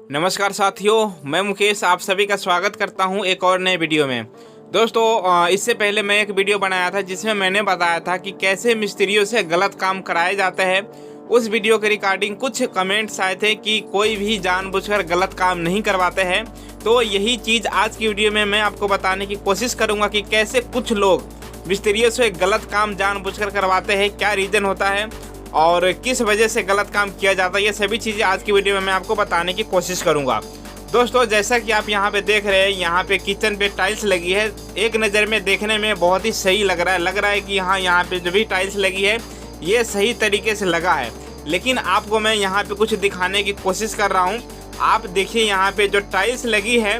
नमस्कार साथियों, मैं मुकेश आप सभी का स्वागत करता हूं एक और नए वीडियो में। दोस्तों इससे पहले मैं एक वीडियो बनाया था जिसमें मैंने बताया था कि कैसे मिस्त्रियों से गलत काम कराए जाते हैं। उस वीडियो के रिगार्डिंग कुछ कमेंट्स आए थे कि कोई भी जानबूझकर गलत काम नहीं करवाते हैं। तो यही चीज़ आज की वीडियो में मैं आपको बताने की कोशिश करूँगा कि कैसे कुछ लोग मिस्त्रियों से गलत काम जानबूझकर करवाते हैं, क्या रीज़न होता है और किस वजह से गलत काम किया जाता है। ये सभी चीज़ें आज की वीडियो में मैं आपको बताने की कोशिश करूंगा। दोस्तों जैसा कि आप यहाँ पे देख रहे हैं, यहाँ पे किचन पे टाइल्स लगी है। एक नज़र में देखने में बहुत ही सही लग रहा है कि हाँ, यहाँ पे जो भी टाइल्स लगी है ये सही तरीके से लगा है। लेकिन आपको मैं यहाँ पे कुछ दिखाने की कोशिश कर रहा हूँ। आप देखिए यहाँ पे जो टाइल्स लगी है,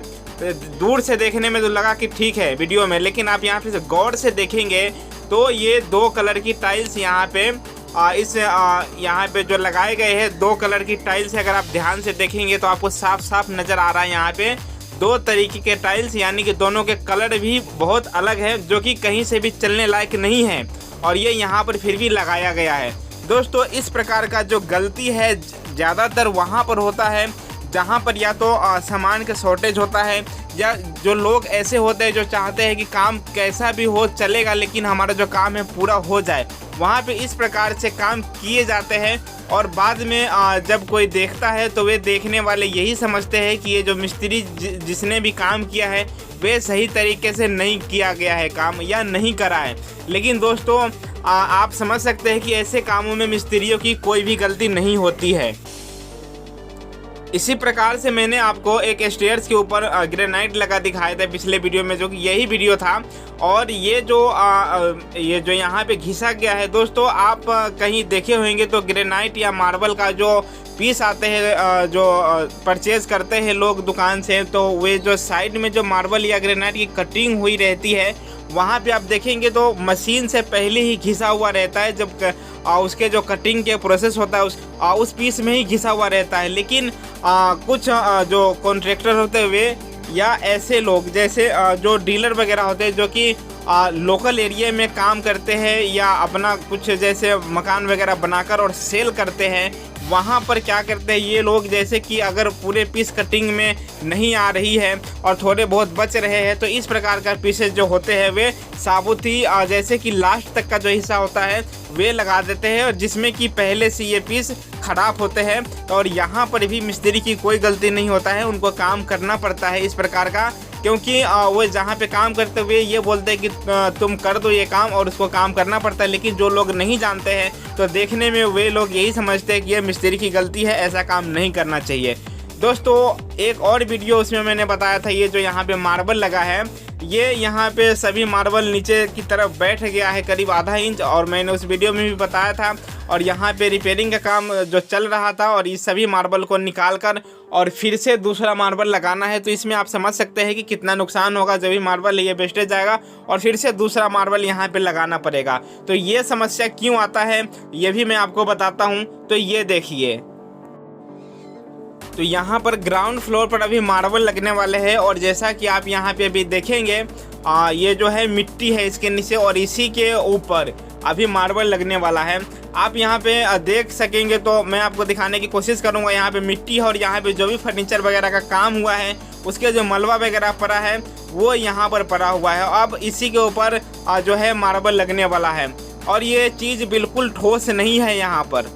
दूर से देखने में तो लगा कि ठीक है वीडियो में, लेकिन आप यहाँ पे गौर से देखेंगे तो ये 2 कलर की टाइल्स यहाँ पे यहाँ पे जो लगाए गए हैं 2 कलर की टाइल्स। अगर आप ध्यान से देखेंगे तो आपको साफ साफ नज़र आ रहा है यहाँ पे 2 तरीके के टाइल्स, यानी कि दोनों के कलर भी बहुत अलग है, जो कि कहीं से भी चलने लायक नहीं है और ये यहाँ पर फिर भी लगाया गया है। दोस्तों इस प्रकार का जो गलती है ज़्यादातर वहाँ पर होता है जहाँ पर या तो सामान का शॉर्टेज होता है, या जो लोग ऐसे होते हैं जो चाहते हैं कि काम कैसा भी हो चलेगा लेकिन हमारा जो काम है पूरा हो जाए। वहाँ पे इस प्रकार से काम किए जाते हैं और बाद में जब कोई देखता है तो वे देखने वाले यही समझते हैं कि ये जो मिस्त्री जिसने भी काम किया है वे सही तरीके से नहीं किया गया है काम, या नहीं करा है। लेकिन दोस्तों आप समझ सकते हैं कि ऐसे कामों में मिस्त्रियों की कोई भी गलती नहीं होती है। इसी प्रकार से मैंने आपको एक स्टेयर्स के ऊपर ग्रेनाइट लगा दिखाया था पिछले वीडियो में, जो कि यही वीडियो था। और ये जो यहाँ पे घिसा गया है दोस्तों, आप कहीं देखे होंगे तो ग्रेनाइट या मार्बल का जो पीस आते हैं जो परचेज करते हैं लोग दुकान से, तो वे जो साइड में जो मार्बल या ग्रेनाइट की कटिंग हुई रहती है वहाँ पे आप देखेंगे तो मशीन से पहले ही घिसा हुआ रहता है। जब उसके जो कटिंग के प्रोसेस होता है उस पीस में ही घिसा हुआ रहता है। लेकिन कुछ जो कॉन्ट्रैक्टर होते हैं वे, या ऐसे लोग जैसे जो डीलर वगैरह होते हैं जो कि लोकल एरिया में काम करते हैं या अपना कुछ जैसे मकान वगैरह बनाकर और सेल करते हैं, वहाँ पर क्या करते हैं ये लोग, जैसे कि अगर पूरे पीस कटिंग में नहीं आ रही है और थोड़े बहुत बच रहे हैं तो इस प्रकार का पीसेस जो होते हैं वे साबुत ही जैसे कि लास्ट तक का जो हिस्सा होता है वे लगा देते हैं, और जिसमें कि पहले से ये पीस ख़राब होते हैं। और यहाँ पर भी मिस्त्री की कोई गलती नहीं होता है, उनको काम करना पड़ता है इस प्रकार का, क्योंकि वो जहाँ पे काम करते हुए ये बोलते हैं कि तुम कर दो ये काम, और उसको काम करना पड़ता है। लेकिन जो लोग नहीं जानते हैं तो देखने में वे लोग यही समझते हैं कि ये मिस्त्री की गलती है, ऐसा काम नहीं करना चाहिए। दोस्तों एक और वीडियो उसमें मैंने बताया था, ये जो यहाँ पे मार्बल लगा है, ये यहाँ पे सभी मार्बल नीचे की तरफ बैठ गया है करीब आधा इंच, और मैंने उस वीडियो में भी बताया था। और यहाँ पे रिपेयरिंग का काम जो चल रहा था और इस सभी मार्बल को निकाल कर और फिर से दूसरा मार्बल लगाना है, तो इसमें आप समझ सकते हैं कि कितना नुकसान होगा। जब भी मार्बल ये वेस्टेज जाएगा और फिर से दूसरा मार्बल यहाँ पे लगाना पड़ेगा। तो ये समस्या क्यों आता है ये भी मैं आपको बताता हूँ। तो ये देखिए, तो यहाँ पर ग्राउंड फ्लोर पर अभी मार्बल लगने वाले हैं, और जैसा कि आप यहाँ पे अभी देखेंगे ये जो है मिट्टी है इसके नीचे, और इसी के ऊपर अभी मार्बल लगने वाला है। आप यहाँ पे देख सकेंगे तो मैं आपको दिखाने की कोशिश करूँगा। यहाँ पे मिट्टी है और यहाँ पे जो भी फर्नीचर वगैरह का काम हुआ है उसके जो मलबा वगैरह पड़ा है वो यहाँ पर पड़ा हुआ है। अब इसी के ऊपर जो है मार्बल लगने वाला है, और ये चीज़ बिल्कुल ठोस नहीं है यहाँ पर।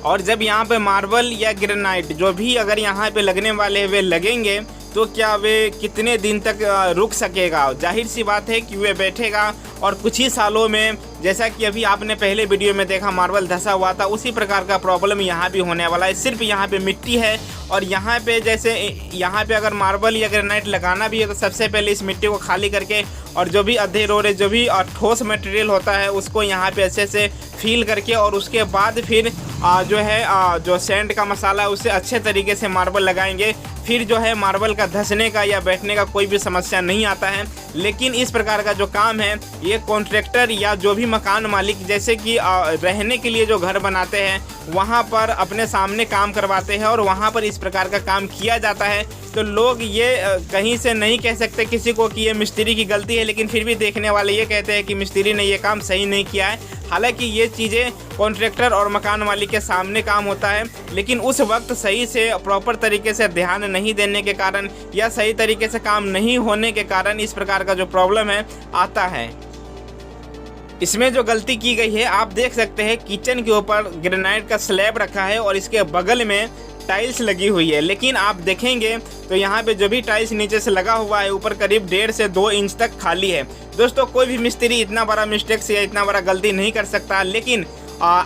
और जब यहाँ पे मार्बल या ग्रेनाइट जो भी अगर यहाँ पे लगने वाले वे लगेंगे तो क्या वे कितने दिन तक रुक सकेगा? जाहिर सी बात है कि वे बैठेगा, और कुछ ही सालों में, जैसा कि अभी आपने पहले वीडियो में देखा मार्बल धंसा हुआ था, उसी प्रकार का प्रॉब्लम यहाँ भी होने वाला है। सिर्फ यहाँ पे मिट्टी है, और यहाँ पे जैसे यहाँ पे अगर मार्बल या ग्रेनाइट लगाना भी है तो सबसे पहले इस मिट्टी को खाली करके और जो भी अधे रोड़े जो भी ठोस मटेरियल होता है उसको यहाँ पे अच्छे से फील करके, और उसके बाद फिर जो है जो सैंड का मसाला है उससे अच्छे तरीके से मार्बल लगाएंगे। फिर जो है मार्बल का धंसने का या बैठने का कोई भी समस्या नहीं आता है। लेकिन इस प्रकार का जो काम है ये कॉन्ट्रैक्टर या जो भी मकान मालिक जैसे कि रहने के लिए जो घर बनाते हैं वहाँ पर अपने सामने काम करवाते हैं, और वहाँ पर इस प्रकार का काम किया जाता है। तो लोग ये कहीं से नहीं कह सकते किसी को कि ये मिस्त्री की गलती है, लेकिन फिर भी देखने वाले ये कहते हैं कि मिस्त्री ने ये काम सही नहीं किया है। हालांकि ये चीज़ें कॉन्ट्रैक्टर और मकान मालिक के सामने काम होता है, लेकिन उस वक्त सही से प्रॉपर तरीके से ध्यान नहीं देने के कारण या सही तरीके से काम नहीं होने के कारण इस प्रकार का जो प्रॉब्लम है आता है। इसमें जो गलती की गई है, आप देख सकते हैं किचन के ऊपर ग्रेनाइट का स्लैब रखा है और इसके बगल में टाइल्स लगी हुई है, लेकिन आप देखेंगे तो यहाँ पे जो भी टाइल्स नीचे से लगा हुआ है ऊपर करीब 1.5 से 2 इंच तक खाली है। दोस्तों कोई भी मिस्त्री इतना बड़ा मिस्टेक्स या इतना बड़ा गलती नहीं कर सकता, लेकिन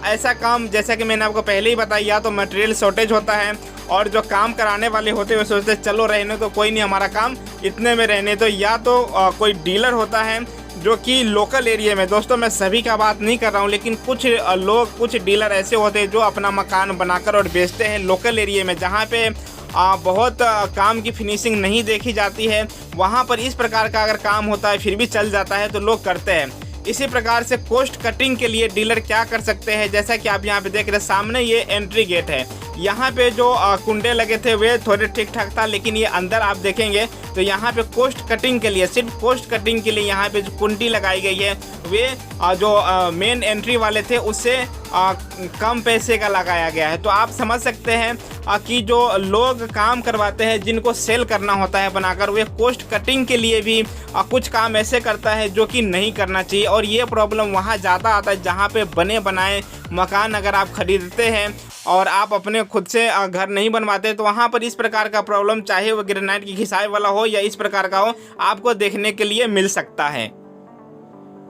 ऐसा काम जैसा कि मैंने आपको पहले ही बताया, या तो मटेरियल शॉर्टेज होता है और जो काम कराने वाले होते हैं वो सोचते चलो रहने तो कोई नहीं, हमारा काम इतने में रहने तो, या तो कोई डीलर होता है जो कि लोकल एरिया में, दोस्तों मैं सभी का बात नहीं कर रहा हूँ, लेकिन कुछ लोग कुछ डीलर ऐसे होते हैं जो अपना मकान बनाकर और बेचते हैं लोकल एरिया में, जहाँ पे बहुत काम की फिनिशिंग नहीं देखी जाती है। वहाँ पर इस प्रकार का अगर काम होता है फिर भी चल जाता है तो लोग करते हैं। इसी प्रकार से कॉस्ट कटिंग के लिए डीलर क्या कर सकते हैं, जैसा कि आप यहाँ पे देख रहे हैं सामने ये एंट्री गेट है, यहाँ पे जो कुंडे लगे थे वे थोड़े ठीक ठाक था, लेकिन ये अंदर आप देखेंगे तो यहाँ पे कॉस्ट कटिंग के लिए, सिर्फ कॉस्ट कटिंग के लिए यहाँ पे जो कुंडी लगाई गई है वे जो मेन एंट्री वाले थे उससे कम पैसे का लगाया गया है। तो आप समझ सकते हैं कि जो लोग काम करवाते हैं जिनको सेल करना होता है बनाकर, वे कॉस्ट कटिंग के लिए भी कुछ काम ऐसे करता है जो कि नहीं करना चाहिए। और ये प्रॉब्लम वहाँ ज़्यादा आता है जहाँ पे बने बनाए मकान अगर आप खरीदते हैं और आप अपने खुद से घर नहीं बनवाते, तो वहाँ पर इस प्रकार का प्रॉब्लम, चाहे वो ग्रेनाइट की घिसाई वाला हो या इस प्रकार का हो, आपको देखने के लिए मिल सकता है।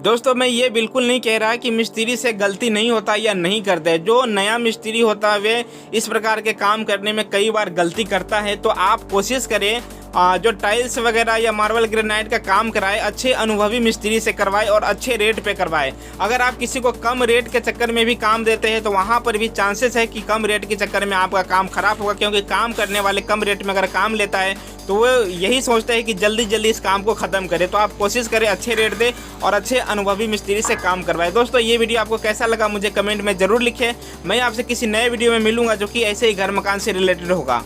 दोस्तों मैं ये बिल्कुल नहीं कह रहा कि मिस्त्री से गलती नहीं होता या नहीं करते, जो नया मिस्त्री होता है वे इस प्रकार के काम करने में कई बार गलती करता है। तो आप कोशिश करें जो टाइल्स वगैरह या मार्बल ग्रेनाइट का काम कराए अच्छे अनुभवी मिस्त्री से करवाए और अच्छे रेट पे करवाए। अगर आप किसी को कम रेट के चक्कर में भी काम देते हैं तो वहाँ पर भी चांसेस है कि कम रेट के चक्कर में आपका काम खराब होगा, क्योंकि काम करने वाले कम रेट में अगर काम लेता है तो वो यही सोचता है कि जल्दी जल्दी इस काम को ख़त्म करे। तो आप कोशिश करें अच्छे रेट दे और अच्छे अनुभवी मिस्त्री से काम करवाए। दोस्तों ये वीडियो आपको कैसा लगा मुझे कमेंट में ज़रूर लिखें। मैं आपसे किसी नए वीडियो में मिलूंगा जो कि ऐसे ही घर मकान से रिलेटेड होगा।